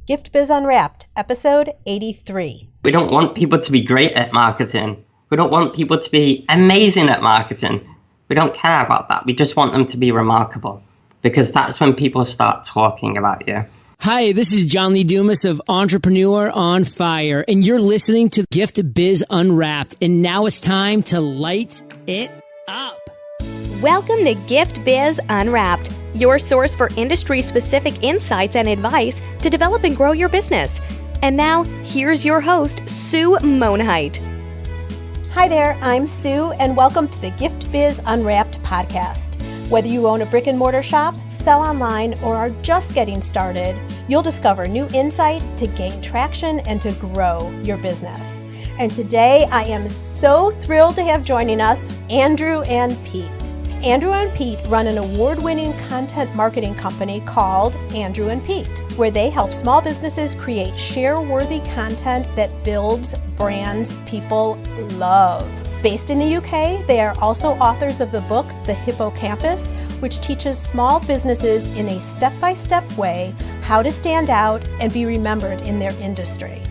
Gift Biz Unwrapped, episode 83. We don't want people to be great at marketing. We don't want people to be amazing at marketing. We don't care about that. We just want them to be remarkable, because that's when people start talking about you. Hi, this is John Lee Dumas of Entrepreneur on Fire, and you're listening to Gift Biz Unwrapped, and now it's time to light it up. Welcome to Gift Biz Unwrapped, your source for industry-specific insights and advice to develop and grow your business. And now, here's your host, Sue Monheit. Hi there, I'm Sue, and welcome to the Gift Biz Unwrapped podcast. Whether you own a brick and mortar shop, sell online, or are just getting started, you'll discover new insight to gain traction and to grow your business. And today, I am so thrilled to have joining us Andrew and Pete. Andrew and Pete run an award-winning content marketing company called Andrew and Pete, where they help small businesses create share-worthy content that builds brands people love. Based in the UK, they are also authors of the book, The Hippo Campus, which teaches small businesses in a step-by-step way how to stand out and be remembered in their industry.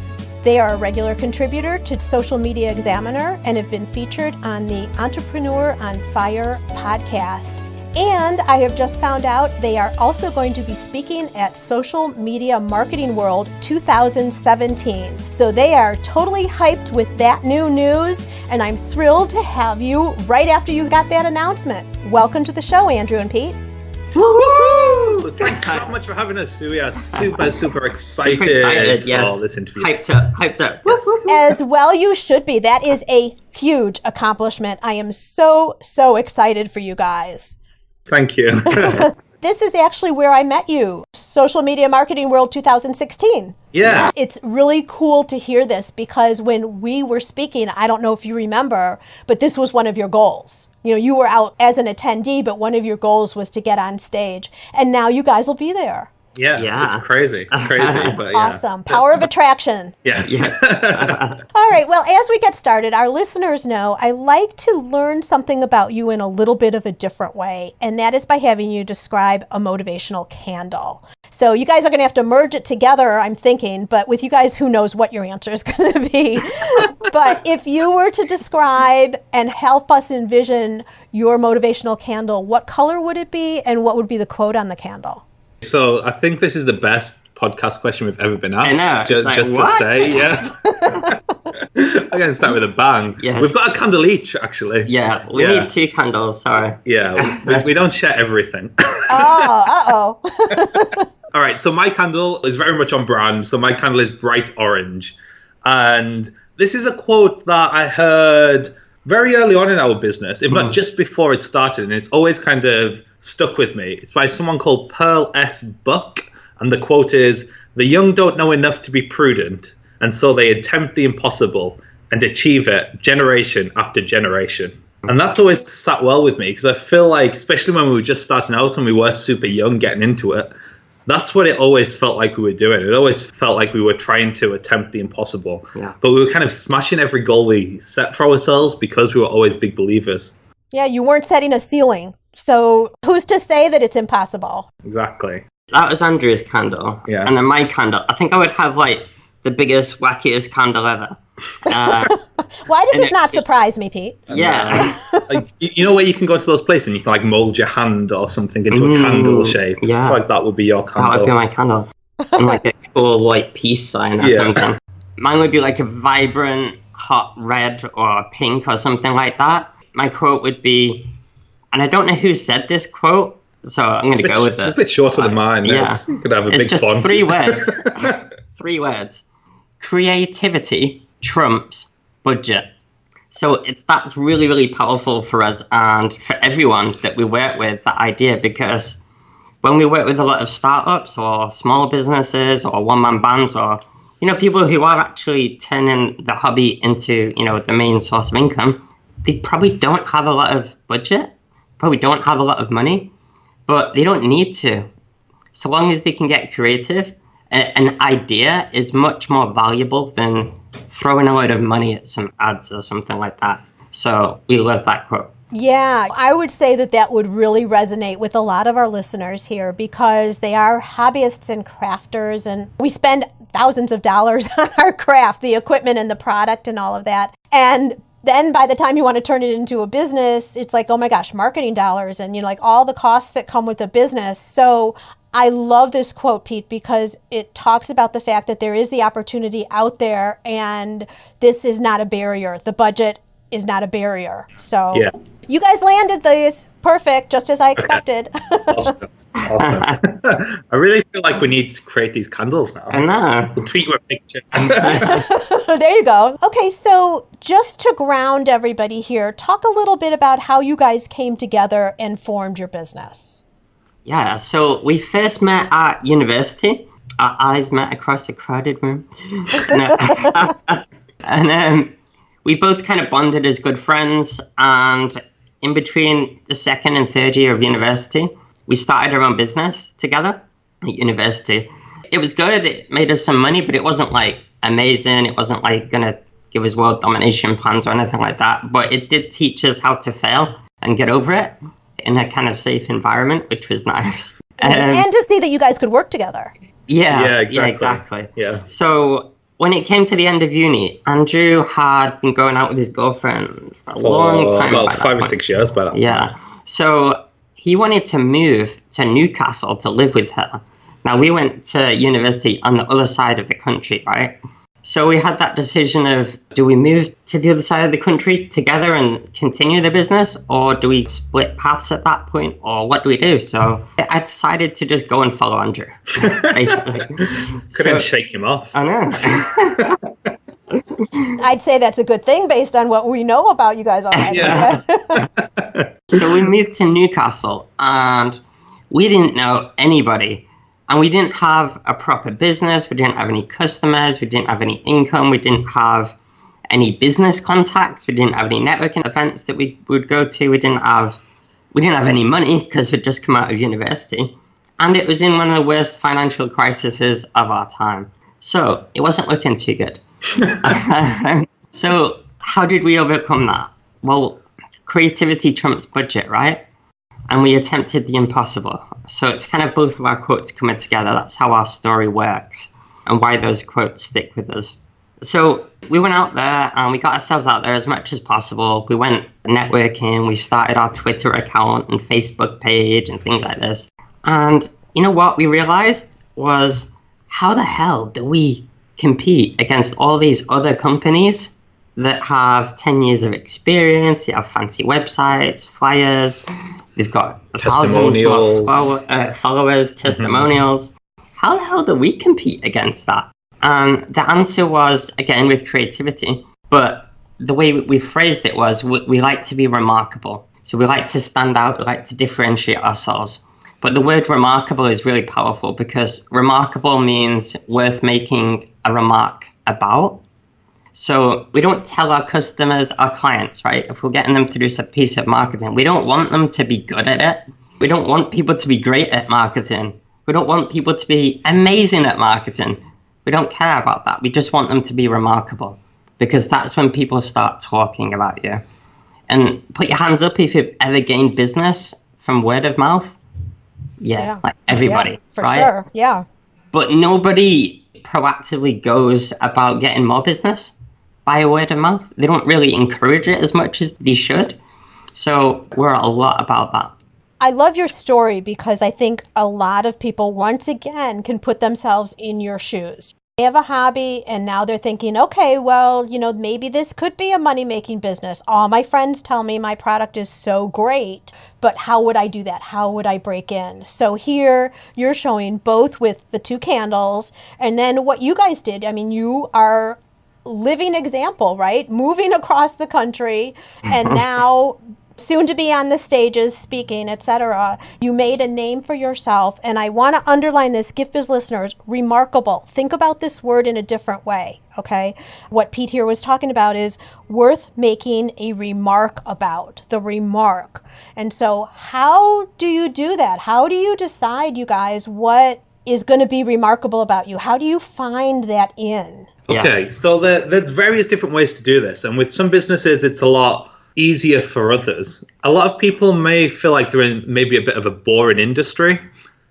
They are a regular contributor to Social Media Examiner and have been featured on the Entrepreneur on Fire podcast. And I have just found out they are also going to be speaking at Social Media Marketing World 2017. So they are totally hyped with that new news, and I'm thrilled to have you right after you got that announcement. Welcome to the show, Andrew and Pete. Woo-hoo! Thanks so much for having us, Sue. We are super excited yes. for this interview. Hyped up. As well you should be. That is a huge accomplishment. I am so excited for you guys. Thank you. This is actually where I met you, Social Media Marketing World 2016. Yeah. It's really cool to hear this because when we were speaking, I don't know if you remember, but this was one of your goals. You know, you were out as an attendee, but one of your goals was to get on stage. And now you guys will be there. Yeah. It's crazy. But yeah. Awesome. Power of attraction. Yes. All right. Well, as we get started, our listeners know I like to learn something about you in a little bit of a different way, and that is by having you describe a motivational candle. So you guys are going to have to merge it together, I'm thinking, but with you guys, who knows what your answer is going to be. But if you were to describe and help us envision your motivational candle, what color would it be and what would be the quote on the candle? So I think this is the best podcast question we've ever been asked. I know. Just to say, yeah. I'm going to start with a bang. Yes. We've got a candle each, actually. Yeah, we need 2 candles, sorry. Yeah, we don't share everything. Oh, All right, so my candle is very much on brand. So my candle is bright orange. And this is a quote that I heard very early on in our business, if not just before it started. And it's always kind of stuck with me. It's by someone called Pearl S. Buck. And the quote is, "The young don't know enough to be prudent, and so they attempt the impossible and achieve it generation after generation." And that's always sat well with me because I feel like, especially when we were just starting out and we were super young getting into it, that's what it always felt like we were doing. It always felt like we were trying to attempt the impossible. Yeah. But we were kind of smashing every goal we set for ourselves because we were always big believers. Yeah, you weren't setting a ceiling. So who's to say that it's impossible? Exactly. That was Andrew's candle. Yeah. And then my candle, I think I would have like the biggest, wackiest candle ever. Why does this not surprise me, Pete? Yeah. Like, you know where you can go to those places and you can like mold your hand or something into a candle shape? Yeah. I feel like that would be your candle. That would be my candle. And like a cool like peace sign or something. Mine would be like a vibrant hot red or pink or something like that. My quote would be, and I don't know who said this quote, so I'm going to go with it. It's a bit shorter than mine. Yeah. You could have a it's big just font. 3 words. 3 words. Creativity trumps budget. So that's really powerful for us and for everyone that we work with, that idea, because when we work with a lot of startups or small businesses or one-man bands or, you know, people who are actually turning the hobby into, you know, the main source of income, they probably don't have a lot of budget, probably don't have a lot of money, but they don't need to. So long as they can get creative, an idea is much more valuable than throwing a load of money at some ads or something like that. So we love that quote. Yeah, I would say that that would really resonate with a lot of our listeners here because they are hobbyists and crafters, and we spend thousands of dollars on our craft, the equipment and the product and all of that. And then by the time you want to turn it into a business, it's like, oh my gosh, marketing dollars and like all the costs that come with a business. So I love this quote, Pete, because it talks about the fact that there is the opportunity out there and this is not a barrier. The budget is not a barrier. So yeah. You guys landed these perfect, just as I expected. Awesome. I really feel like we need to create these candles now. I know. We'll tweet you a picture. There you go. Okay, so just to ground everybody here, talk a little bit about how you guys came together and formed your business. Yeah, so we first met at university. Our eyes met across a crowded room. And we both kind of bonded as good friends, and in between the second and third year of university, we started our own business together at university. It was good. It made us some money, but it wasn't like amazing. It wasn't like going to give us world domination plans or anything like that. But it did teach us how to fail and get over it in a kind of safe environment, which was nice. And to see that you guys could work together. Yeah, exactly. Yeah. So when it came to the end of uni, Andrew had been going out with his girlfriend for a long time. About 5 or 6 years by that point. Yeah. So he wanted to move to Newcastle to live with her. Now, we went to university on the other side of the country, right? So we had that decision of, do we move to the other side of the country together and continue the business, or do we split paths at that point, or what do we do? So I decided to just go and follow Andrew, basically. Couldn't shake him off. I know. I'd say that's a good thing based on what we know about you guys already. Yeah. So we moved to Newcastle, and we didn't know anybody. And we didn't have a proper business. We didn't have any customers. We didn't have any income. We didn't have any business contacts. We didn't have any networking events that we would go to. We didn't have any money because we'd just come out of university. And it was in one of the worst financial crises of our time. So it wasn't looking too good. So how did we overcome that? Well, creativity trumps budget, right? And we attempted the impossible. So it's kind of both of our quotes coming together. That's how our story works and why those quotes stick with us. So we went out there and we got ourselves out there as much as possible. We went networking. We started our Twitter account and Facebook page and things like this. And you know what we realized was, how the hell do we compete against all these other companies that have 10 years of experience? They have fancy websites, flyers, they've got thousands more followers, testimonials. How the hell do we compete against that? And the answer was, again, with creativity. But the way we phrased it was, we like to be remarkable. So we like to stand out, we like to differentiate ourselves. But the word remarkable is really powerful because remarkable means worth making a remark about. So we don't tell our customers, our clients, right? If we're getting them to do a piece of marketing, we don't want them to be good at it. We don't want people to be great at marketing. We don't want people to be amazing at marketing. We don't care about that. We just want them to be remarkable, because that's when people start talking about you. And put your hands up if you've ever gained business from word of mouth. Yeah. Like everybody, for right? Sure, yeah. But nobody proactively goes about getting more business by word of mouth. They don't really encourage it as much as they should. So we're a lot about that. I love your story because I think a lot of people, once again, can put themselves in your shoes. They have a hobby and now they're thinking, okay, well, maybe this could be a money-making business. All my friends tell me my product is so great, but how would I do that? How would I break in? So here you're showing both with the 2 candles and then what you guys did. I mean, you are living example, right? Moving across the country and now soon to be on the stages, speaking, etc. You made a name for yourself. And I want to underline this, GiftBiz listeners, remarkable. Think about this word in a different way, okay? What Pete here was talking about is worth making a remark about, the remark. And so how do you do that? How do you decide, you guys, what is going to be remarkable about you? How do you find that in? Okay, so there's various different ways to do this. And with some businesses, it's a lot easier for others. A lot of people may feel like they're in maybe a bit of a boring industry.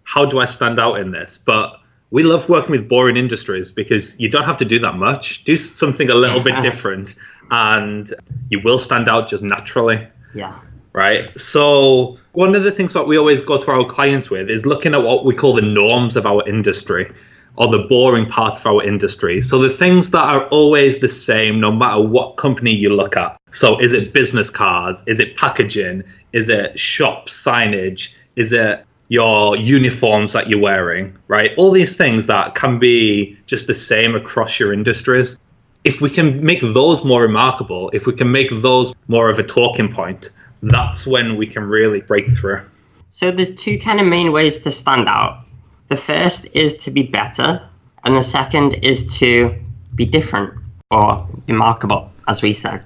How do I stand out in this? But we love working with boring industries because you don't have to do that much. Do something a little bit different and you will stand out just naturally. Yeah. Right. So one of the things that we always go through our clients with is looking at what we call the norms of our industry, or the boring parts of our industry. So the things that are always the same no matter what company you look at. So is it business cards? Is it packaging? Is it shop signage? Is it your uniforms that you're wearing, right? All these things that can be just the same across your industries. If we can make those more remarkable, if we can make those more of a talking point, that's when we can really break through. So there's two kind of main ways to stand out. The first is to be better, and the second is to be different or remarkable, as we said.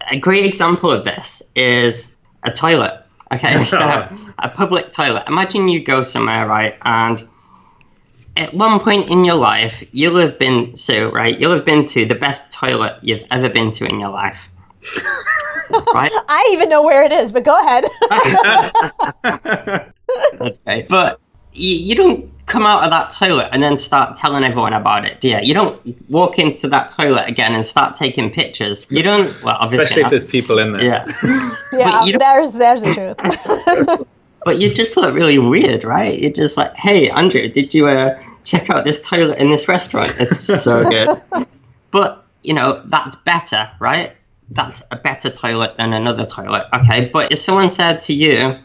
A great example of this is a toilet. Okay, so a public toilet. Imagine you go somewhere, right, and at one point in your life, you'll have been to the best toilet you've ever been to in your life. Right? I even know where it is, but go ahead. That's great. But you don't come out of that toilet and then start telling everyone about it, do you? You don't walk into that toilet again and start taking pictures. You don't, well, obviously. Especially if there's people in there. Yeah. Yeah, there's the truth. But you just look really weird, right? You're just like, hey, Andrew, did you check out this toilet in this restaurant? It's so good. But, that's better, right? That's a better toilet than another toilet. Okay, but if someone said to you,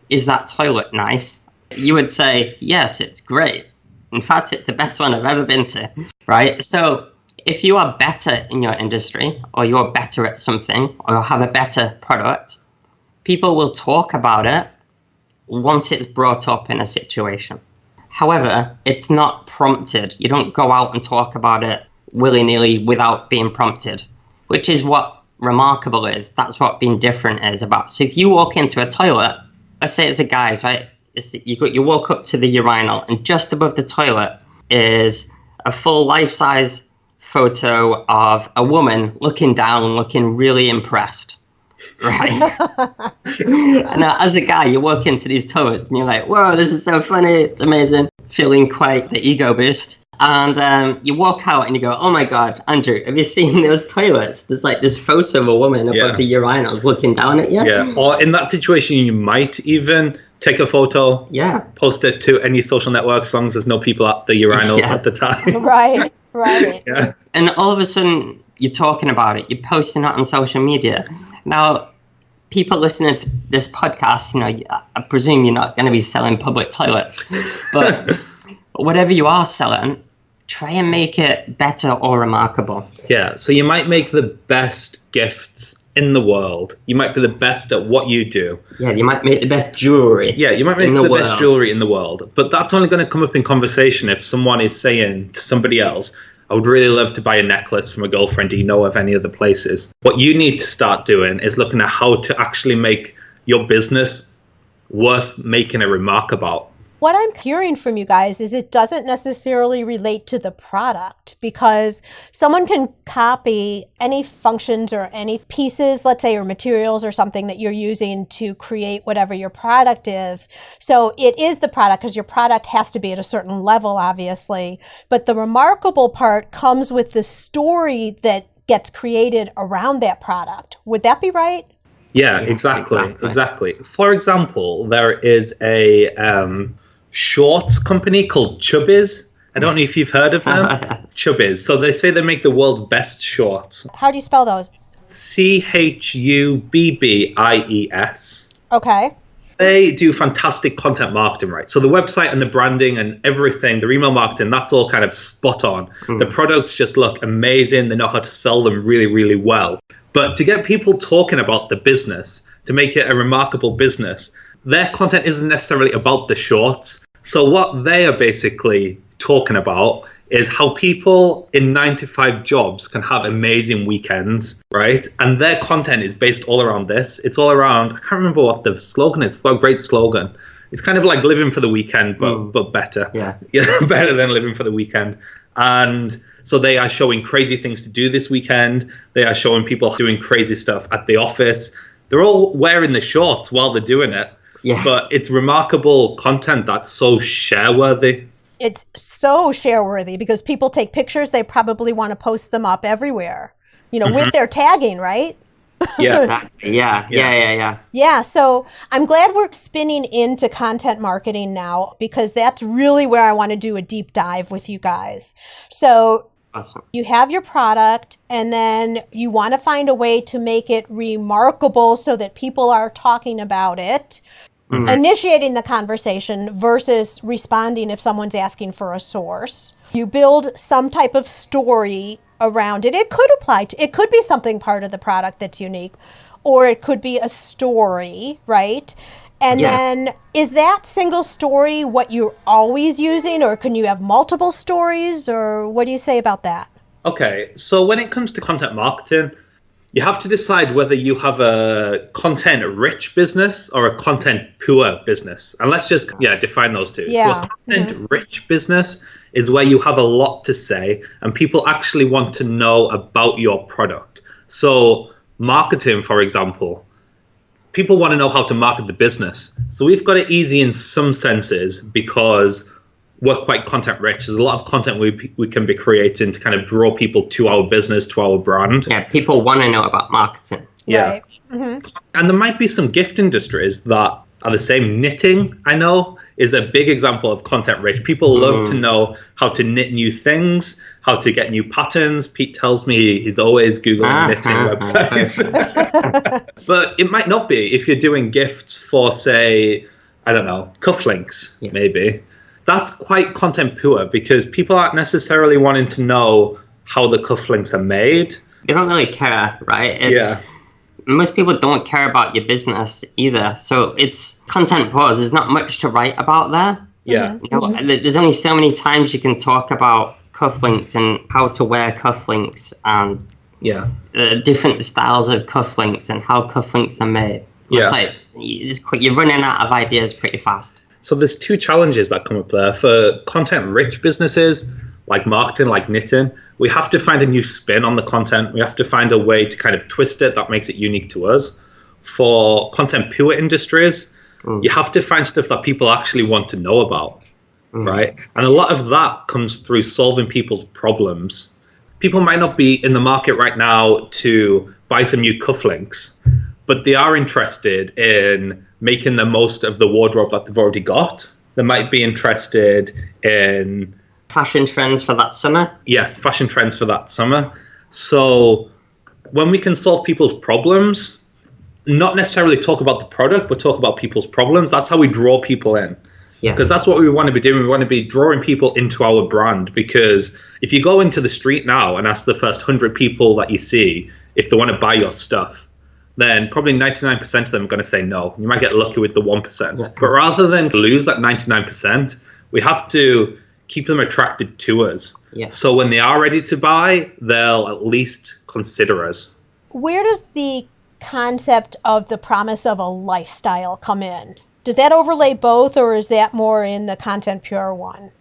is that toilet nice? You would say, yes, it's great. In fact, it's the best one I've ever been to, right? So if you are better in your industry, or you're better at something, or have a better product, people will talk about it once it's brought up in a situation. However, it's not prompted. You don't go out and talk about it willy-nilly without being prompted, which is what remarkable is. That's what being different is about. So if you walk into a toilet, let's say it's a guy's, right? You walk up to the urinal, and just above the toilet is a full life-size photo of a woman looking down, looking really impressed, right? And as a guy, you walk into these toilets and you're like, whoa, this is so funny, it's amazing, feeling quite the ego boost. And you walk out and you go, oh my God, Andrew, have you seen those toilets? There's like this photo of a woman above the urinals looking down at you. Yeah, or in that situation, you might even take a photo, post it to any social network as long as there's no people at the urinals at the time. Right. Yeah. And all of a sudden, you're talking about it, you're posting it on social media. Now, people listening to this podcast, I presume you're not going to be selling public toilets, but whatever you are selling, try and make it better or remarkable. Yeah, so you might make the best gifts in the world. You might be the best at what you do. Yeah, you might make the best jewelry. Yeah, you might make the best jewelry in the world. But that's only going to come up in conversation if someone is saying to somebody else, I would really love to buy a necklace from a girlfriend. Do you know of any other places? What you need to start doing is looking at how to actually make your business worth making a remark about. What I'm hearing from you guys is it doesn't necessarily relate to the product, because someone can copy any functions or any pieces, let's say, or materials or something that you're using to create whatever your product is. So it is the product, because your product has to be at a certain level, obviously. But the remarkable part comes with the story that gets created around that product. Would that be right? Yeah, exactly. For example, there is a shorts company called Chubbys. I don't know if you've heard of them. Chubbys. So they say they make the world's best shorts. How do you spell those? Chubbis. Okay. They do fantastic content marketing, right? So the website and the branding and everything, the email marketing, that's all kind of spot on. The products just look amazing. They know how to sell them really, really well. But to get people talking about the business, to make it a remarkable business, their content isn't necessarily about the shorts. So what they are basically talking about is how people in 9-to-5 jobs can have amazing weekends, right? And their content is based all around this. It's all around, I can't remember what the slogan is. What a great slogan. It's kind of like living for the weekend, but better. Yeah, better than living for the weekend. And so they are showing crazy things to do this weekend. They are showing people doing crazy stuff at the office. They're all wearing the shorts while they're doing it. Yeah. But it's remarkable content that's so share-worthy. It's so share-worthy because people take pictures. They probably want to post them up everywhere, with their tagging, right? Yeah. Yeah. Yeah, so I'm glad we're spinning into content marketing now because that's really where I want to do a deep dive with you guys. So Awesome. you have your product and then you want to find a way to make it remarkable so that people are talking about it, initiating the conversation versus responding if someone's asking for a source. You build some type of story around it. It could be something part of the product that's unique, or it could be a story, right? And then is that single story what you're always using, or can you have multiple stories, or what do you say about that? Okay, so when it comes to content marketing, you have to decide whether you have a content-rich business or a content-poor business. And let's just define those two. Yeah. So a content-rich business is where you have a lot to say and people actually want to know about your product. So marketing, for example, people want to know how to market the business. So we've got it easy in some senses because we're quite content rich. There's a lot of content we can be creating to kind of draw people to our business, to our brand. Yeah, people want to know about marketing. Yeah. Right. Mm-hmm. And there might be some gift industries that are the same. Knitting, I know, is a big example of content rich. People love to know how to knit new things, how to get new patterns. Pete tells me he's always Googling knitting websites. But it might not be if you're doing gifts for, say, I don't know, cufflinks, maybe. That's quite content poor because people aren't necessarily wanting to know how the cufflinks are made. They don't really care, right? Most people don't care about your business either. So it's content poor. There's not much to write about there. Yeah. There's only so many times you can talk about cufflinks and how to wear cufflinks and different styles of cufflinks and how cufflinks are made. It's like you're running out of ideas pretty fast. So there's two challenges that come up there. For content-rich businesses, like marketing, like knitting, we have to find a new spin on the content. We have to find a way to kind of twist it that makes it unique to us. For content-poor industries, you have to find stuff that people actually want to know about, right? And a lot of that comes through solving people's problems. People might not be in the market right now to buy some new cufflinks, but they are interested in making the most of the wardrobe that they've already got. They might be interested in fashion trends for that summer. Yes, fashion trends for that summer. So when we can solve people's problems, not necessarily talk about the product, but talk about people's problems, that's how we draw people in. Yeah. Because that's what we want to be doing. We want to be drawing people into our brand. Because if you go into the street now and ask the first 100 people that you see if they want to buy your stuff, then probably 99% of them are going to say no. You might get lucky with the 1%. Yeah. But rather than lose that 99%, we have to keep them attracted to us. Yeah. So when they are ready to buy, they'll at least consider us. Where does the concept of the promise of a lifestyle come in? Does that overlay both, or is that more in the content pure one?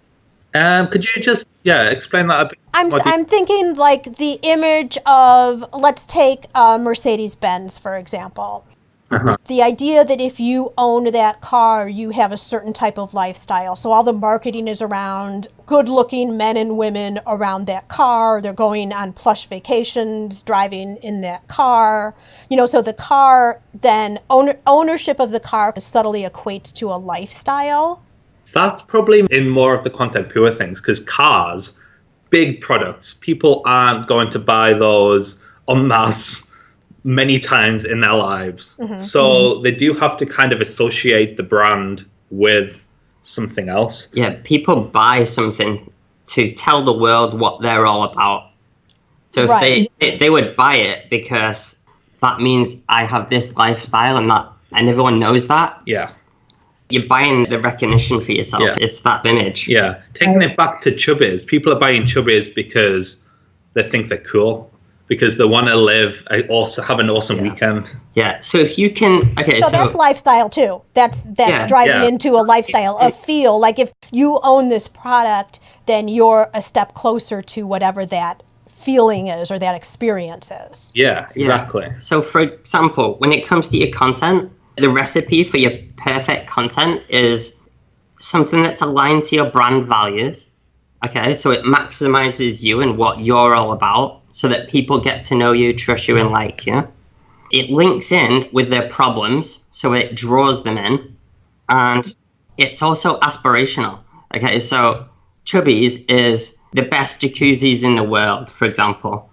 Could you just explain that a bit? I'm thinking like the image of, let's take Mercedes-Benz, for example. The idea that if you own that car, you have a certain type of lifestyle. So all the marketing is around good-looking men and women around that car. They're going on plush vacations, driving in that car. So the car, then ownership of the car subtly equates to a lifestyle. That's probably in more of the content pure things, because cars, big products, people aren't going to buy those en masse many times in their lives. So they do have to kind of associate the brand with something else. Yeah, people buy something to tell the world what they're all about. So if they would buy it because that means I have this lifestyle and everyone knows that. Yeah. You're buying the recognition for yourself. Yeah. It's that image. Yeah. Taking it back to Chubbys, people are buying Chubbys because they think they're cool. Because they want to also have an awesome weekend. Yeah. So if you can, so that's lifestyle too. That's driving into a lifestyle, a feel. Like if you own this product, then you're a step closer to whatever that feeling is or that experience is. Yeah, exactly. Yeah. So for example, when it comes to your content, the recipe for your perfect content is something that's aligned to your brand values. Okay, so it maximizes you and what you're all about so that people get to know you, trust you, and like you. It links in with their problems, so it draws them in. And it's also aspirational. Okay, so Chubbys is the best jacuzzis in the world, for example.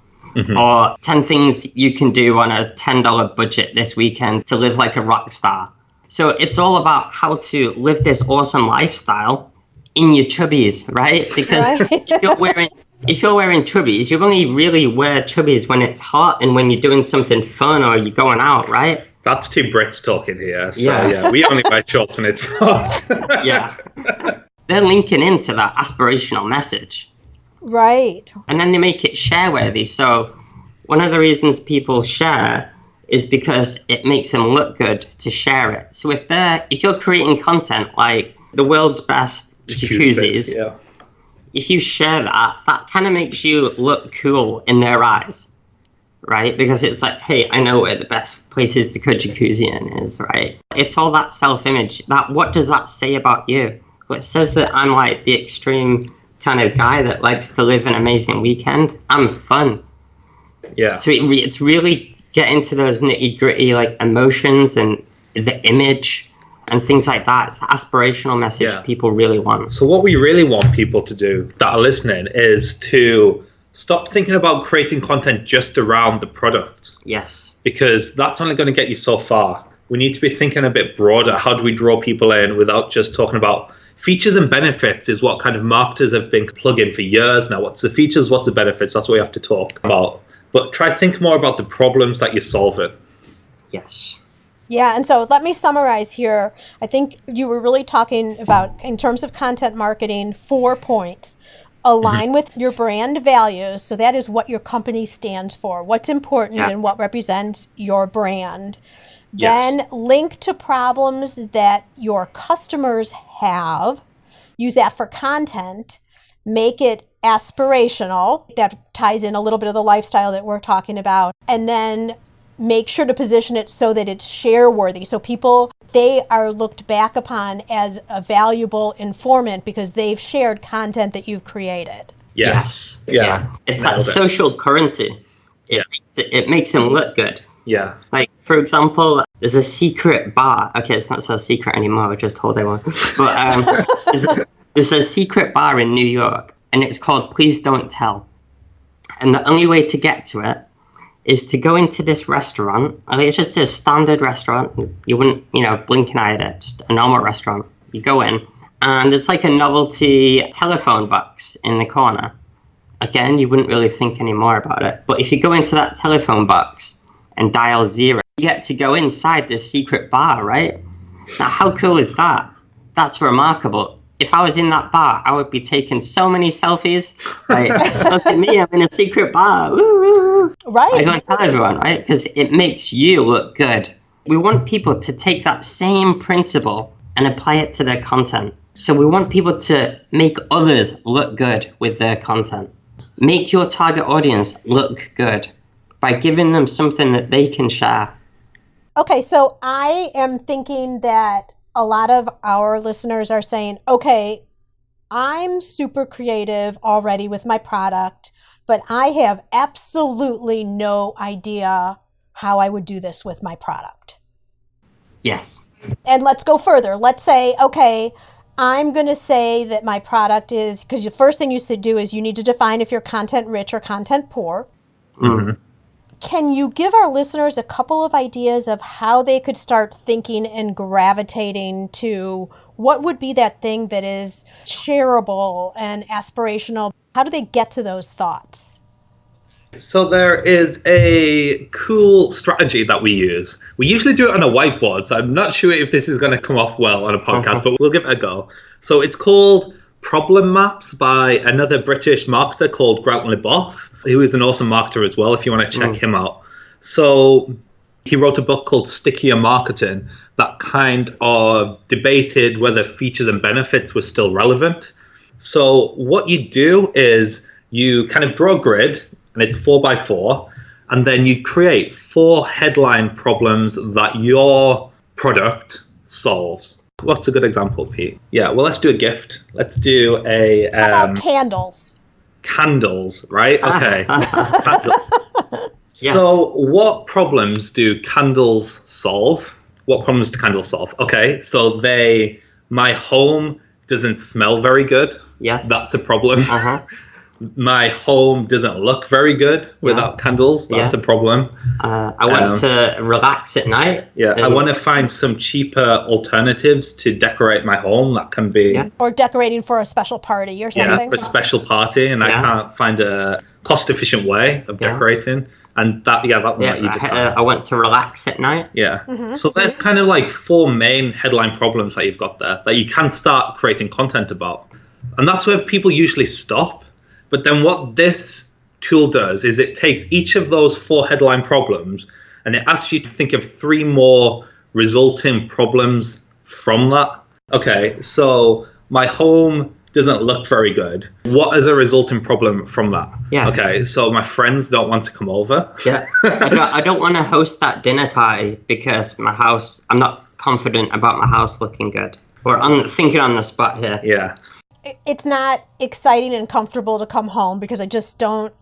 Or 10 things you can do on a $10 budget this weekend to live like a rock star. So it's all about how to live this awesome lifestyle in your Chubbys, right? Because if you're wearing Chubbys, you only really wear Chubbys when it's hot and when you're doing something fun or you're going out, right? That's two Brits talking here. So yeah, we only wear shorts when it's hot. Yeah. They're linking into that aspirational message. Right. And then they make it share-worthy. So one of the reasons people share is because it makes them look good to share it. So if you're creating content like the world's best jacuzzis, if you share that kind of makes you look cool in their eyes, right? Because it's like, hey, I know where the best places to put jacuzzi in is, right? It's all that self-image. What does that say about you? Well, it says that I'm like the extreme kind of guy that likes to live an amazing weekend. I'm fun. Yeah. So it's really getting to those nitty gritty like emotions and the image and things like that. It's the aspirational message people really want. So what we really want people to do that are listening is to stop thinking about creating content just around the product. Yes. Because that's only going to get you so far. We need to be thinking a bit broader. How do we draw people in without just talking about features and benefits is what kind of marketers have been plugging for years now. What's the features, what's the benefits? That's what we have to talk about. But try to think more about the problems that you're solving. Yes. Yeah, and so let me summarize here. I think you were really talking about, in terms of content marketing, 4 points. Align with your brand values. So that is what your company stands for, what's important and what represents your brand. Then link to problems that your customers have. Use that for content. Make it aspirational. That ties in a little bit of the lifestyle that we're talking about. And then make sure to position it so that it's share-worthy. So people, they are looked back upon as a valuable informant because they've shared content that you've created. Yes. Yeah. It's that social currency. It makes them look good. Yeah. Like, for example, there's a secret bar. Okay, it's not so secret anymore. I just told everyone. But there's a secret bar in New York, and it's called Please Don't Tell. And the only way to get to it is to go into this restaurant. I mean, it's just a standard restaurant. You wouldn't, blink an eye at it. Just a normal restaurant. You go in, and there's like a novelty telephone box in the corner. Again, you wouldn't really think any more about it. But if you go into that telephone box and dial 0, you get to go inside this secret bar, right? Now, how cool is that? That's remarkable. If I was in that bar, I would be taking so many selfies. Like, look at me, I'm in a secret bar. Woo! Right. I go and tell everyone, right? Because it makes you look good. We want people to take that same principle and apply it to their content. So we want people to make others look good with their content. Make your target audience look good by giving them something that they can share. Okay, so I am thinking that a lot of our listeners are saying, okay, I'm super creative already with my product, but I have absolutely no idea how I would do this with my product. Yes. And let's go further. Let's say, okay, I'm going to say that my product is, because the first thing you should do is you need to define if you're content rich or content poor. Mm-hmm. Can you give our listeners a couple of ideas of how they could start thinking and gravitating to what would be that thing that is shareable and aspirational? How do they get to those thoughts? So there is a cool strategy that we use. We usually do it on a whiteboard, so I'm not sure if this is going to come off well on a podcast, but we'll give it a go. So it's called Problem Maps by another British marketer called Grant LeBoff, who is an awesome marketer as well, if you want to check him out. So he wrote a book called Stickier Marketing that kind of debated whether features and benefits were still relevant. So what you do is you kind of draw a grid and it's 4x4, and then you create 4 headline problems that your product solves. What's a good example, Pete? Yeah, well, let's do a gift. Let's do a How about candles? Candles, right? Okay. Candles. Yes. So what problems do candles solve? What problems do candles solve? Okay, so my home doesn't smell very good. Yes. That's a problem. Uh-huh. My home doesn't look very good without candles. That's a problem. I want to relax at night. Yeah, I want to find some cheaper alternatives to decorate my home. That can be Or decorating for a special party or something. for a special party, and I can't find a cost-efficient way of decorating. And that one that you decide. I want to relax at night. Yeah. So there's kind of like 4 main headline problems that you've got there that you can start creating content about. And that's where people usually stop. But then what this tool does is it takes each of those 4 headline problems and it asks you to think of 3 more resulting problems from that. Okay, so my home doesn't look very good. What is a resulting problem from that? Yeah. Okay, so my friends don't want to come over. Yeah. I don't want to host that dinner party because I'm not confident about my house looking good. Or I'm thinking on the spot here. Yeah. It's not exciting and comfortable to come home because I just don't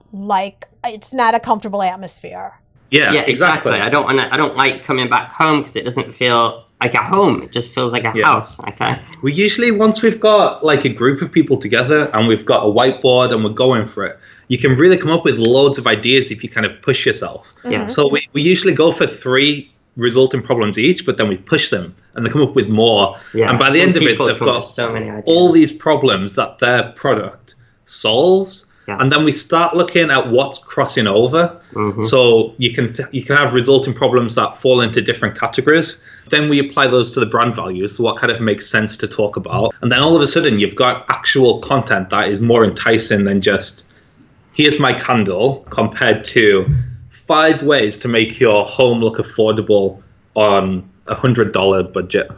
it's not a comfortable atmosphere. Yeah, exactly. I don't like coming back home because it doesn't feel like a home. It just feels like a house. Okay. We usually, once we've got like a group of people together and we've got a whiteboard and we're going for it, you can really come up with loads of ideas if you kind of push yourself. Yeah. So we usually go for 3 resulting problems each, but then we push them and they come up with more. Yeah, and by the end of it, they've got so many ideas. all these problems that their product solves. Yes. And then we start looking at what's crossing over. So you can have resulting problems that fall into different categories. Then we apply those to the brand values, so what kind of makes sense to talk about. And then all of a sudden you've got actual content that is more enticing than just, here's my candle, compared to 5 ways to make your home look affordable on $100 budget.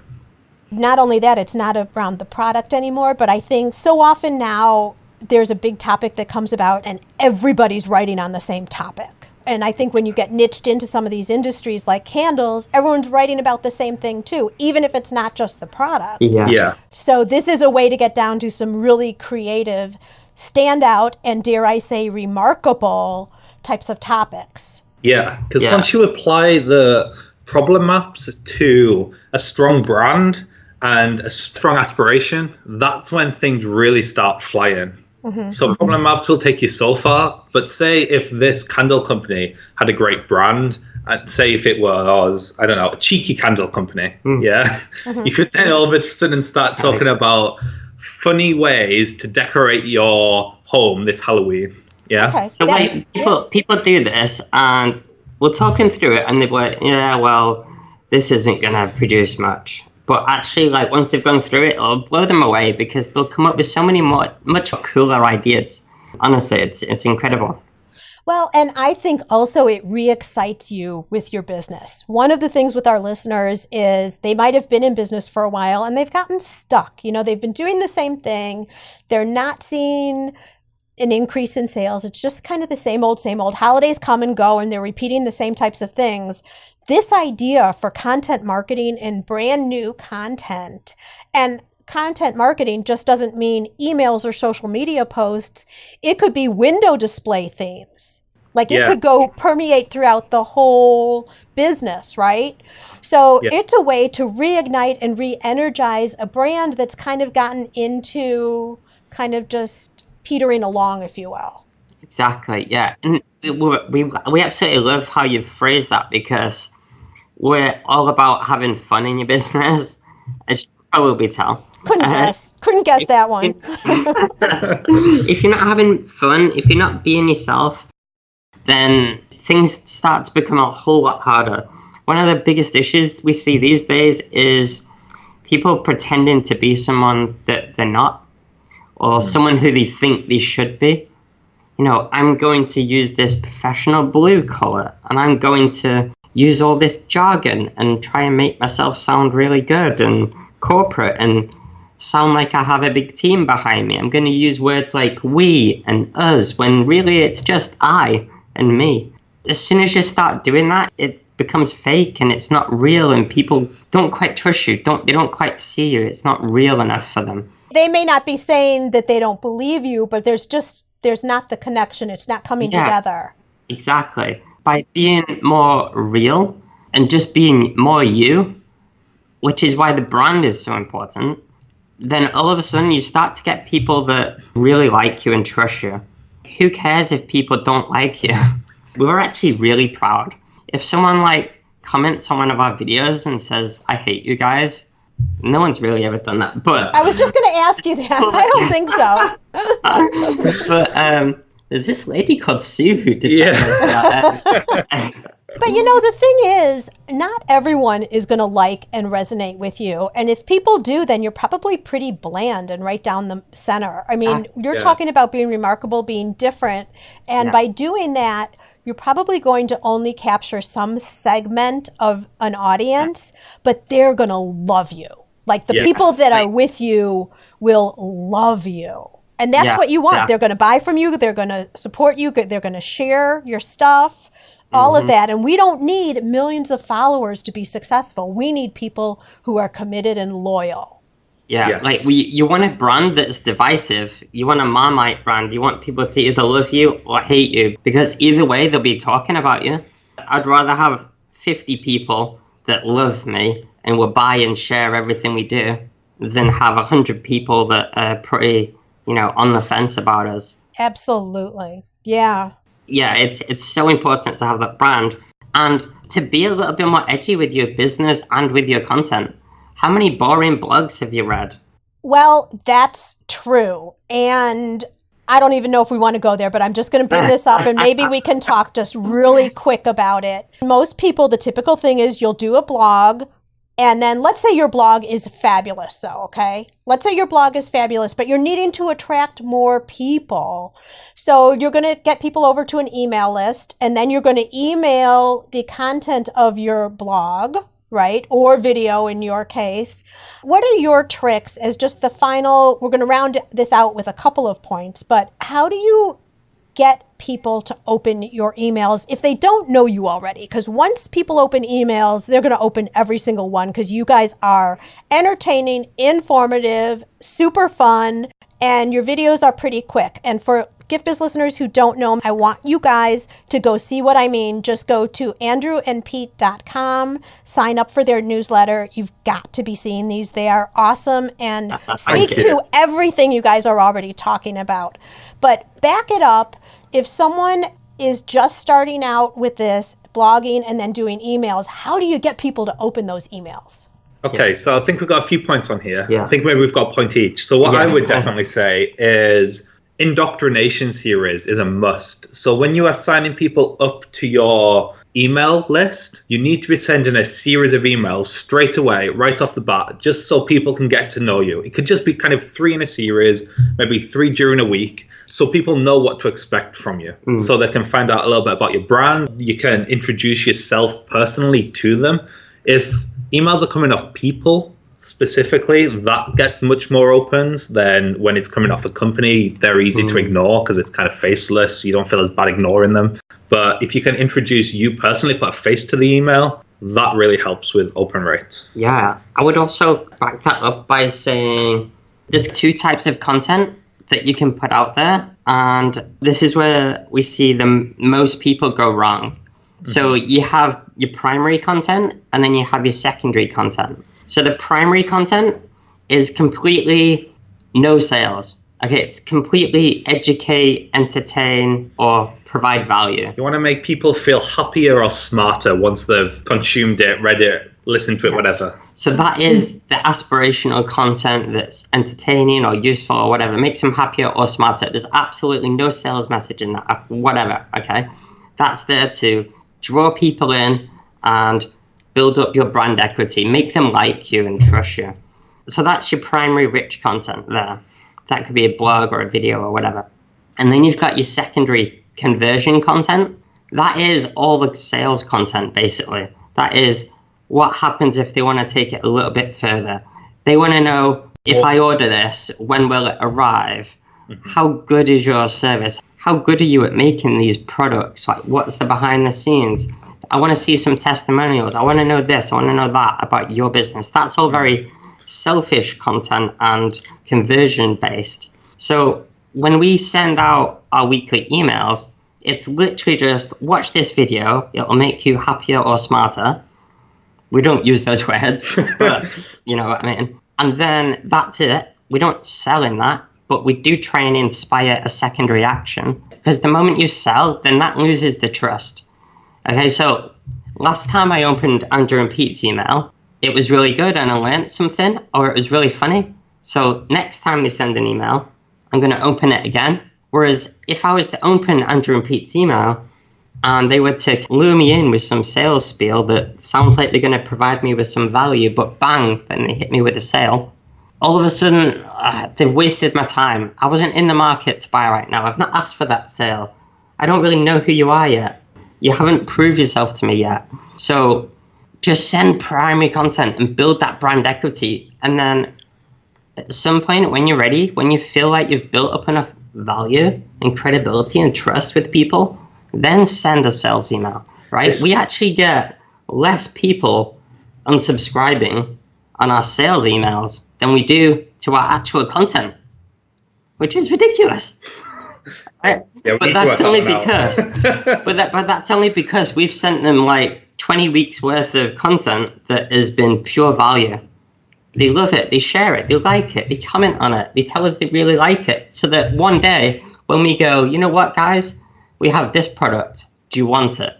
Not only that, it's not around the product anymore, but I think so often now there's a big topic that comes about and everybody's writing on the same topic. And I think when you get niched into some of these industries like candles, everyone's writing about the same thing too, even if it's not just the product. Yeah. So this is a way to get down to some really creative, standout, and dare I say remarkable types of topics. Yeah, because once you apply the problem maps to a strong brand and a strong aspiration, that's when things really start flying. So problem maps will take you so far, but say if this candle company had a great brand, and say if it was, I don't know, a cheeky candle company, you could then all of a sudden start talking about funny ways to decorate your home this Halloween. Yeah. Okay. So people do this, and we're talking through it, and they're like, yeah, well, this isn't going to produce much. But actually, like, once they've gone through it, it'll blow them away because they'll come up with so many much cooler ideas. Honestly, it's incredible. Well, and I think also it re-excites you with your business. One of the things with our listeners is they might have been in business for a while and they've gotten stuck. You know, they've been doing the same thing. They're not seeing an increase in sales. It's just kind of the same old. Holidays come and go and they're repeating the same types of things. This idea for content marketing and brand new content, and content marketing just doesn't mean emails or social media posts. It could be window display themes. Like it could go permeate throughout the whole business, right? So it's a way to reignite and re-energize a brand that's kind of gotten into kind of just petering along, if you will. Exactly, yeah. And we absolutely love how you've phrased that because we're all about having fun in your business, as you can probably tell. Couldn't guess that one. If you're not having fun, if you're not being yourself, then things start to become a whole lot harder. One of the biggest issues we see these days is people pretending to be someone that they're not, or someone who they think they should be. You know, I'm going to use this professional blue color, and I'm going to use all this jargon and try and make myself sound really good and corporate. And sound like I have a big team behind me. I'm going to use words like we and us when really it's just I and me. As soon as you start doing that, it becomes fake and it's not real, and people don't quite trust you. They don't quite see you. It's not real enough for them. They may not be saying that they don't believe you, but there's not the connection. It's not coming together. Exactly. By being more real and just being more you, which is why the brand is so important, then all of a sudden you start to get people that really like you and trust you. Who cares if people don't like you? We were actually really proud. If someone comments on one of our videos and says, I hate you guys, no one's really ever done that. But I was just going to ask you that. I don't think so. But there's this lady called Sue who did that. But the thing is, not everyone is going to like and resonate with you. And if people do, then you're probably pretty bland and right down the center. I mean, you're talking about being remarkable, being different. And by doing that, you're probably going to only capture some segment of an audience, but they're going to love you. Like the people that are with you will love you. And that's what you want. Yeah. They're going to buy from you. They're going to support you. They're going to share your stuff, all of that. And we don't need millions of followers to be successful. We need people who are committed and loyal. Yeah, you want a brand that's divisive. You want a Marmite brand. You want people to either love you or hate you, because either way, they'll be talking about you. I'd rather have 50 people that love me and will buy and share everything we do than have 100 people that are pretty, on the fence about us. Absolutely. Yeah. Yeah, it's so important to have that brand and to be a little bit more edgy with your business and with your content. How many boring blogs have you read? Well, that's true. And I don't even know if we want to go there, but I'm just going to bring this up and maybe we can talk just really quick about it. Most people, the typical thing is you'll do a blog, and then let's say your blog is fabulous though, okay? Let's say your blog is fabulous, but you're needing to attract more people. So you're going to get people over to an email list, and then you're going to email the content of your blog, right? Or video in your case. What are your tricks as just the final, we're going to round this out with a couple of points, but how do you get people to open your emails if they don't know you already? Because once people open emails, they're going to open every single one because you guys are entertaining, informative, super fun, and your videos are pretty quick. And for Gift Biz listeners who don't know, I want you guys to go see what I mean. Just go to andrewandpete.com, sign up for their newsletter. You've got to be seeing these. They are awesome and speak to everything you guys are already talking about. But back it up. If someone is just starting out with this, blogging and then doing emails, how do you get people to open those emails? Okay, so I think we've got a few points on here. Yeah. I think maybe we've got a point each. So what I would definitely say is indoctrination series is a must. So when you are signing people up to your email list, you need to be sending a series of emails straight away, right off the bat, just so people can get to know you. It could just be kind of 3 in a series, maybe 3 during a week, so people know what to expect from you. So they can find out a little bit about your brand. You can introduce yourself personally to them. If emails are coming off people specifically, that gets much more opens than when it's coming off a company. They're easy to ignore because it's kind of faceless. You don't feel as bad ignoring them. But if you can introduce you personally, put a face to the email, that really helps with open rates. Yeah, I would also back that up by saying there's 2 types of content that you can put out there. And this is where we see most people go wrong. So you have your primary content and then you have your secondary content. So the primary content is completely no sales. Okay, it's completely educate, entertain, or provide value. You want to make people feel happier or smarter once they've consumed it, read it, listened to it, whatever. So that is the aspirational content that's entertaining or useful or whatever, makes them happier or smarter. There's absolutely no sales message in that, whatever, okay? That's there to draw people in and build up your brand equity, make them like you and trust you. So that's your primary rich content there. That could be a blog or a video or whatever. And then you've got your secondary conversion content. That is all the sales content, basically. That is what happens if they want to take it a little bit further. They want to know If I order this, when will it arrive? How good is your service? How good are you at making these products? Like, what's the behind the scenes? I want to see some testimonials. I want to know this. I want to know that about your business. That's all very selfish content and conversion based. So when we send out our weekly emails, it's literally just watch this video. It'll make you happier or smarter. We don't use those words, but you know what I mean. And then that's it. We don't sell in that, but we do try and inspire a secondary action, because the moment you sell, then that loses the trust. Okay, so last time I opened Andrew and Pete's email, it was really good and I learned something, or it was really funny. So next time they send an email, I'm going to open it again. Whereas if I was to open Andrew and Pete's email and they were to lure me in with some sales spiel that sounds like they're going to provide me with some value, but bang, then they hit me with a sale, all of a sudden they've wasted my time. I wasn't in the market to buy right now. I've not asked for that sale. I don't really know who you are yet. You haven't proved yourself to me yet. So just send primary content and build that brand equity. And then at some point when you're ready, when you feel like you've built up enough value and credibility and trust with people, then send a sales email, right? Yes. We actually get less people unsubscribing on our sales emails than we do to our actual content, which is ridiculous. Right? Yeah, but that's only because but that's only because we've sent them like 20 weeks worth of content that has been pure value. They love it, they share it, they like it, they comment on it, they tell us they really like it, so that one day when we go, you know what guys, we have this product, do you want it?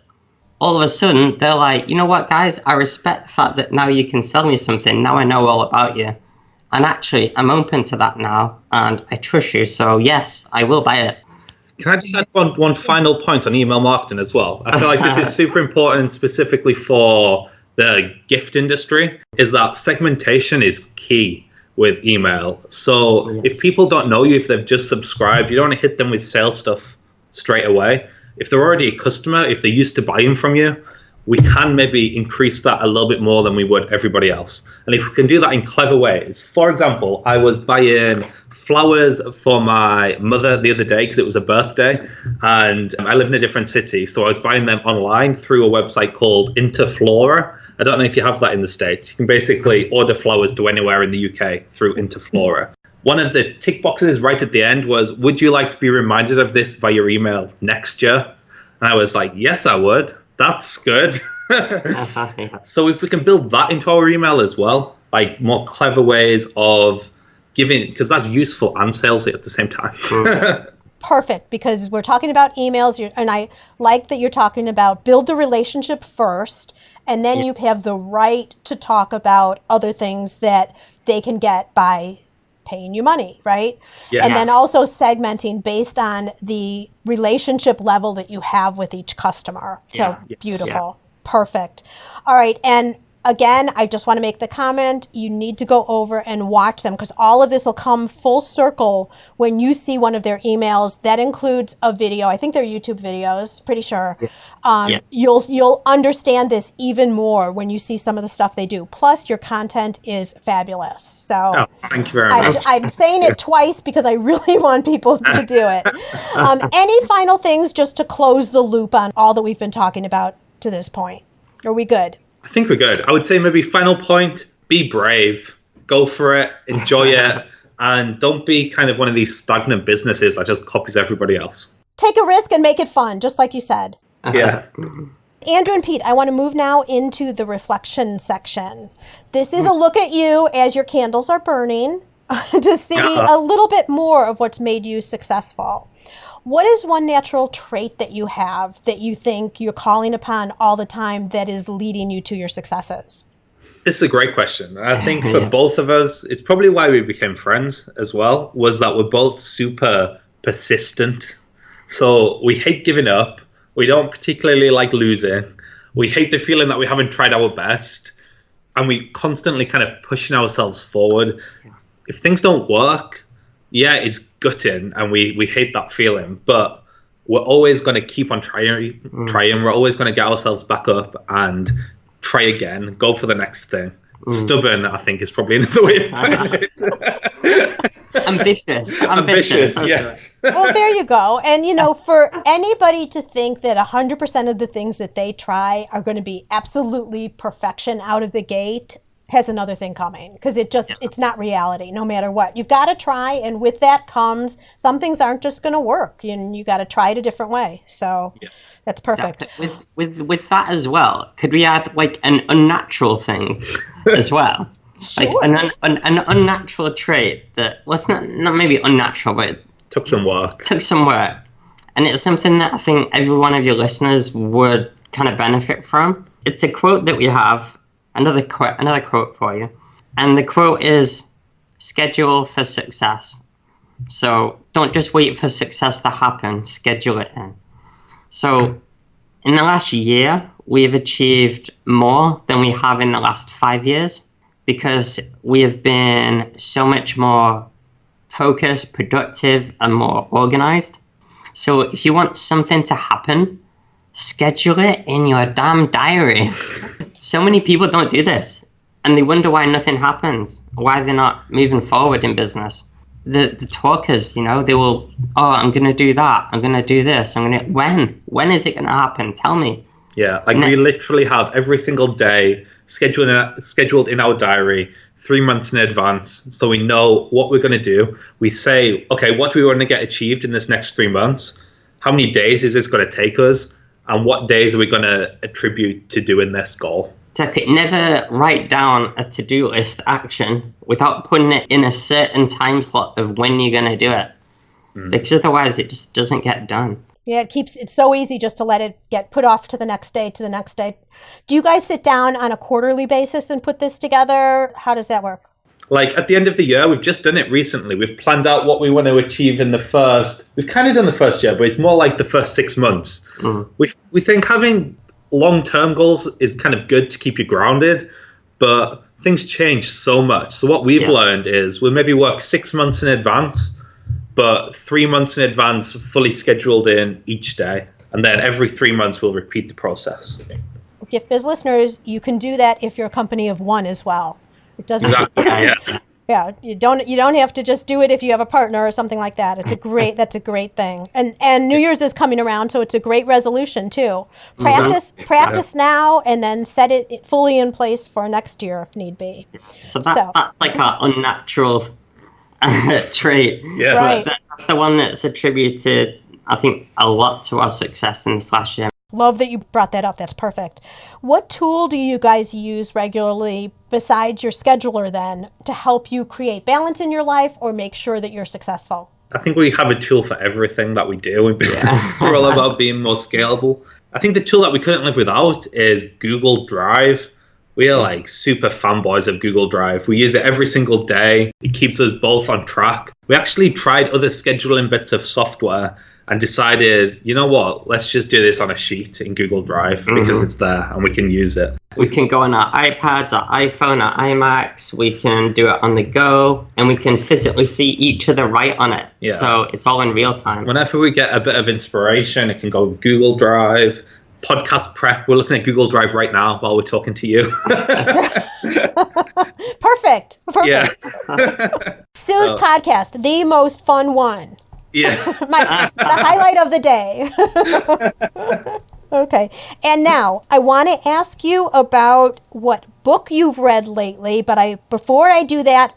All of a sudden they're like, you know what guys, I respect the fact that now you can sell me something, now I know all about you, and actually I'm open to that now and I trust you, so yes, I will buy it. Can I just add one final point on email marketing as well? I feel like this is super important specifically for the gift industry, is that segmentation is key with email. So yes. If people don't know you, if they've just subscribed, you don't want to hit them with sales stuff straight away. If they're already a customer, if they're used to buying from you, we can maybe increase that a little bit more than we would everybody else. And if we can do that in clever ways, for example, I was buying flowers for my mother the other day because it was a birthday, and I live in a different city, so I was buying them online through a website called Interflora. I don't know if you have that in the States. You can basically order flowers to anywhere in the UK through Interflora. One of the tick boxes right at the end was, would you like to be reminded of this via email next year? And I was like, yes, I would. That's good. So if we can build that into our email as well, like more clever ways of giving, because that's useful and salesy at the same time. Perfect, because we're talking about emails, and I like that you're talking about build the relationship first, and then you have the right to talk about other things that they can get by paying you money, right? Yes. And then also segmenting based on the relationship level that you have with each customer. So beautiful. Yeah. Perfect. All right. And again, I just want to make the comment, you need to go over and watch them, because all of this will come full circle when you see one of their emails. That includes a video. I think they're YouTube videos, pretty sure. You'll understand this even more when you see some of the stuff they do. Plus, your content is fabulous. So thank you very much. I'm saying it twice because I really want people to do it. Any final things just to close the loop on all that we've been talking about to this point? Are we good? I think we're good. I would say maybe final point, be brave, go for it, enjoy it, and don't be kind of one of these stagnant businesses that just copies everybody else. Take a risk and make it fun, just like you said. Yeah. Andrew and Pete, I want to move now into the reflection section. This is a look at you as your candles are burning to see a little bit more of what's made you successful. What is one natural trait that you have that you think you're calling upon all the time that is leading you to your successes? This is a great question. I think for both of us, it's probably why we became friends as well, was that we're both super persistent. So we hate giving up. We don't particularly like losing. We hate the feeling that we haven't tried our best. And we constantly kind of pushing ourselves forward. If things don't work, it's gutting and we hate that feeling, but we're always going to keep on trying. We're always going to get ourselves back up and try again, go for the next thing. Stubborn, I think, is probably another way of putting it. Ambitious, yes. Well, there you go. And, for anybody to think that 100% of the things that they try are going to be absolutely perfection out of the gate has another thing coming, because it's not reality no matter what. You've got to try, and with that comes some things aren't just going to work, and you got to try it a different way. So that's perfect. Exactly. With that as well, could we add like an unnatural thing as well? Sure. Like an unnatural trait that was not maybe unnatural, but it took some work. And it's something that I think every one of your listeners would kind of benefit from. It's a quote that we have, another quote for you. And the quote is, schedule for success. So don't just wait for success to happen, schedule it in. So in the last year, we have achieved more than we have in the last 5 years, because we have been so much more focused, productive, and more organized. So if you want something to happen, schedule it in your damn diary. So many people don't do this, and they wonder why nothing happens, why they're not moving forward in business. The talkers, they will, I'm going to do that, I'm going to do this, when is it going to happen? Tell me. Yeah, we literally have every single day scheduled in our diary 3 months in advance, so we know what we're going to do. We say, okay, what do we want to get achieved in this next 3 months? How many days is this going to take us? And what days are we going to attribute to doing this goal? Exactly. Never write down a to-do list action without putting it in a certain time slot of when you're going to do it. Because otherwise it just doesn't get done. Yeah, it's so easy just to let it get put off to the next day. Do you guys sit down on a quarterly basis and put this together? How does that work? Like at the end of the year, we've just done it recently. We've planned out what we want to achieve in we've kind of done the first year, but it's more like the first 6 months. We think having long-term goals is kind of good to keep you grounded, but things change so much. So what we've learned is we'll maybe work 6 months in advance, but 3 months in advance, fully scheduled in each day. And then every 3 months, we'll repeat the process. Gift Biz listeners, you can do that if you're a company of one as well. It doesn't. Exactly. Yeah, you don't have to just do it if you have a partner or something like that. That's a great thing. And New Year's is coming around, so it's a great resolution too. Practice now, and then set it fully in place for next year if need be. So that's like our unnatural trait. Yeah, right. That's the one that's attributed, I think, a lot to our success in this last year. Love that you brought that up. That's perfect. What tool do you guys use regularly besides your scheduler then to help you create balance in your life or make sure that you're successful? I think we have a tool for everything that we do in business. We're all about being more scalable. I think the tool that we couldn't live without is Google Drive. We are super fanboys of Google Drive. We use it every single day. It keeps us both on track. We actually tried other scheduling bits of software and decided, you know what, let's just do this on a sheet in Google Drive because it's there and we can use it. We can go on our iPads, our iPhone, our iMacs, we can do it on the go, and we can physically see each other write on it. Yeah. So it's all in real time. Whenever we get a bit of inspiration, it can go Google Drive. Podcast prep, we're looking at Google Drive right now while we're talking to you. Perfect. Yeah. Sue's podcast, the most fun one. Yeah. The highlight of the day. Okay. And now I want to ask you about what book you've read lately, but before I do that,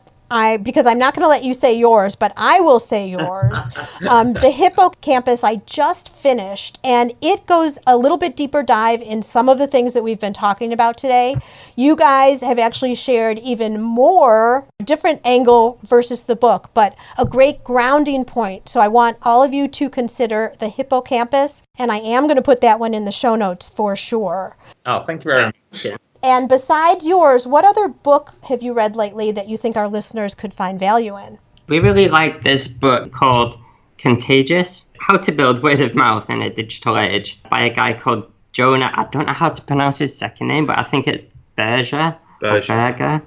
because I'm not going to let you say yours, but I will say yours. The Hippo Campus I just finished, and it goes a little bit deeper dive in some of the things that we've been talking about today. You guys have actually shared even more different angle versus the book, but a great grounding point. So I want all of you to consider the Hippo Campus, and I am going to put that one in the show notes for sure. Oh, thank you very much. And besides yours, what other book have you read lately that you think our listeners could find value in? We really like this book called Contagious, How to Build Word of Mouth in a Digital Age, by a guy called Jonah. I don't know how to pronounce his second name, but I think it's Berger. Berger. Berger.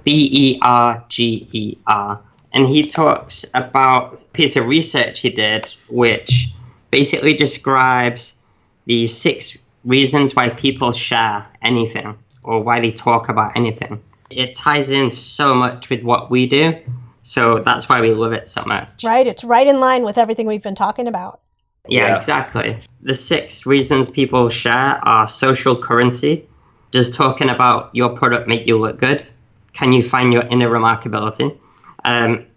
And he talks about a piece of research he did, which basically describes the 6 reasons why people share anything, or why they talk about anything. It ties in so much with what we do. So that's why we love it so much. Right. It's right in line with everything we've been talking about. Yeah, exactly. The 6 reasons people share are social currency. Does talking about your product make you look good? Can you find your inner remarkability?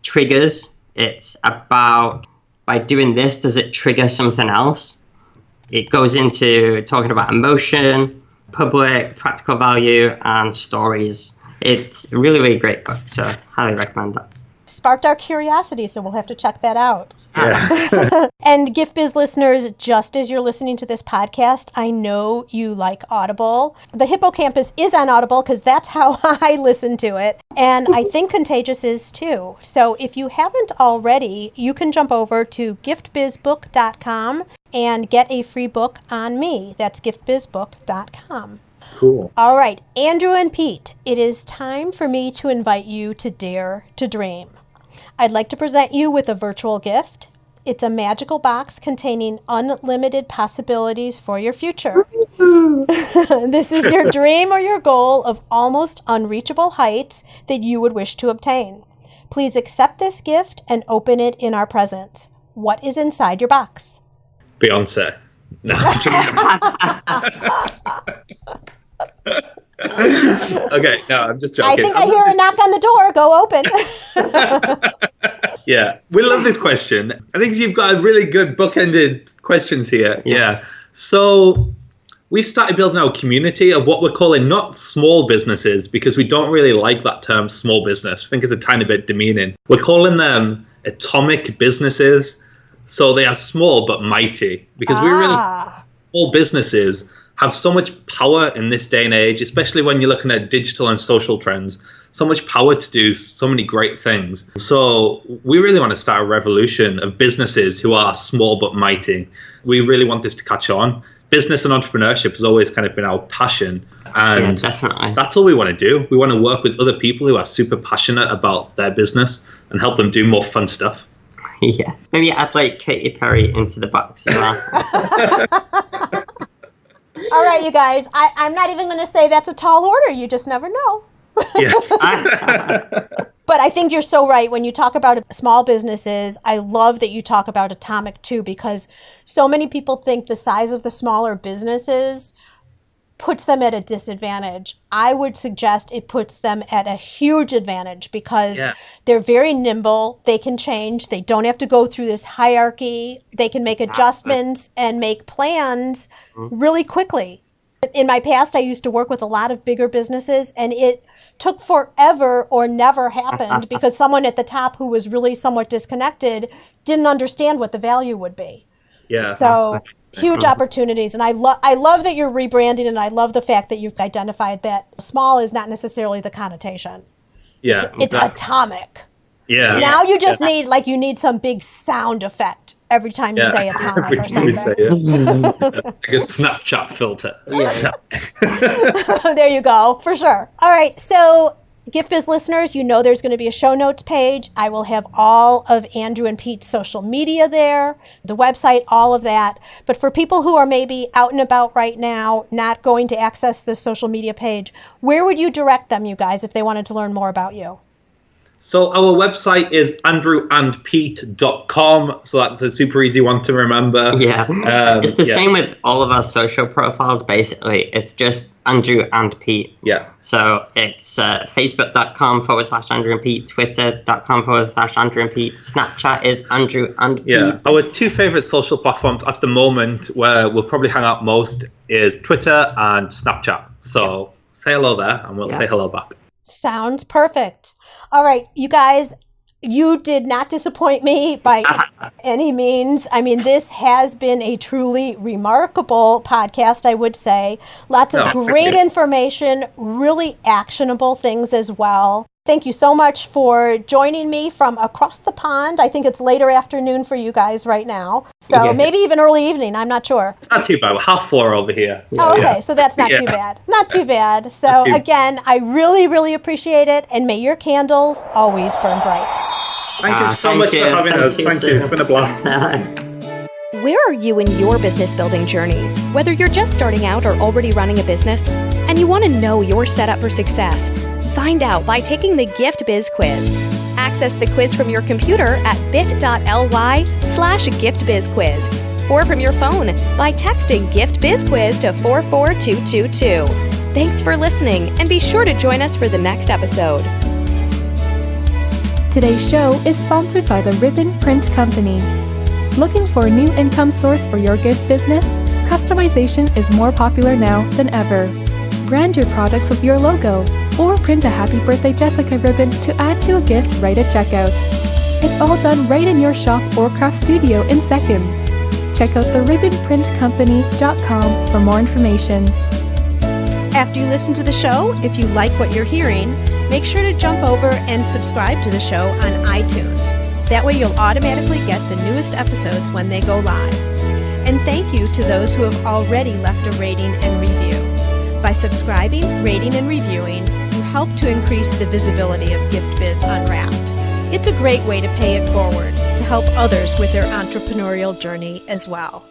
Triggers. It's about, by doing this, does it trigger something else? It goes into talking about emotion, public, practical value, and stories. It's a really, really great book, so I highly recommend that. Sparked our curiosity, so we'll have to check that out. Yeah. And Gift Biz listeners, just as you're listening to this podcast, I know you like Audible. The Hippo Campus is on Audible because that's how I listen to it. And I think Contagious is too. So if you haven't already, you can jump over to giftbizbook.com and get a free book on me. That's giftbizbook.com. Cool. All right, Andrew and Pete, it is time for me to invite you to Dare to Dream. I'd like to present you with a virtual gift. It's a magical box containing unlimited possibilities for your future. This is your dream or your goal of almost unreachable heights that you would wish to obtain. Please accept this gift and open it in our presence. What is inside your box? Beyonce. No, I'm just Okay, no, I'm just joking. I think I hear a knock on the door. Go open. Yeah, we love this question. I think you've got a really good bookended questions here. Yeah. So we've started building our community of what we're calling not small businesses, because we don't really like that term small business. I think it's a tiny bit demeaning. We're calling them atomic businesses. So they are small but mighty, because we really small businesses have so much power in this day and age, especially when you're looking at digital and social trends, so much power to do so many great things. So we really want to start a revolution of businesses who are small but mighty. We really want this to catch on. Business and entrepreneurship has always kind of been our passion. And definitely. That's all we want to do. We want to work with other people who are super passionate about their business and help them do more fun stuff. Yeah. Maybe add like Katy Perry into the box as well. All right, you guys, I'm not even going to say that's a tall order. You just never know. Yes. But I think you're so right. When you talk about small businesses, I love that you talk about atomic too, because so many people think the size of the smaller businesses puts them at a disadvantage. I would suggest it puts them at a huge advantage, because they're very nimble. They can change. They don't have to go through this hierarchy. They can make adjustments and make plans really quickly. In my past, I used to work with a lot of bigger businesses, and it took forever or never happened because someone at the top who was really somewhat disconnected didn't understand what the value would be. Yeah. So huge opportunities. And I love that you're rebranding, and I love the fact that you've identified that small is not necessarily the connotation. Yeah. It's atomic. Yeah. Now you just need some big sound effect every time you say atomic every or time you say something. it. Like a Snapchat filter. There you go, for sure. All right, so Gift Biz listeners, you know there's going to be a show notes page. I will have all of Andrew and Pete's social media there, the website, all of that. But for people who are maybe out and about right now, not going to access the social media page, where would you direct them, you guys, if they wanted to learn more about you? So our website is andrewandpete.com. So that's a super easy one to remember. Yeah. It's the same with all of our social profiles, basically. It's just Andrew and Pete. Yeah. So it's facebook.com/Andrew and Pete, twitter.com/Andrew and Pete. Snapchat is Andrew and Pete. Yeah. Our 2 favorite social platforms at the moment where we'll probably hang out most is Twitter and Snapchat. So say hello there and we'll say hello back. Sounds perfect. All right, you guys, you did not disappoint me by any means. I mean, this has been a truly remarkable podcast, I would say. Lots of great information, really actionable things as well. Thank you so much for joining me from across the pond. I think it's later afternoon for you guys right now. So maybe even early evening. I'm not sure. It's not too bad. We're 4:30 over here. Oh, okay. So that's not too bad. Not too bad. So again, I really, really appreciate it. And may your candles always burn bright. Thank you so much for having us. Thank you. It's been a blast. Where are you in your business building journey? Whether you're just starting out or already running a business and you want to know you're set up for success, Find out by taking the Gift Biz quiz. Access the quiz from your computer at bit.ly/giftbizquiz or from your phone by texting Gift Biz Quiz to 44222. Thanks for listening, and be sure to join us for the next episode. Today's show is sponsored by the Ribbon Print Company. Looking for a new income source for your gift business? Customization is more popular now than ever. Brand your products with your logo, or print a Happy Birthday Jessica ribbon to add to a gift right at checkout. It's all done right in your shop or craft studio in seconds. Check out theribbonprintcompany.com for more information. After you listen to the show, if you like what you're hearing, make sure to jump over and subscribe to the show on iTunes. That way you'll automatically get the newest episodes when they go live. And thank you to those who have already left a rating and review. By subscribing, rating, and reviewing, you help to increase the visibility of Gift Biz Unwrapped. It's a great way to pay it forward to help others with their entrepreneurial journey as well.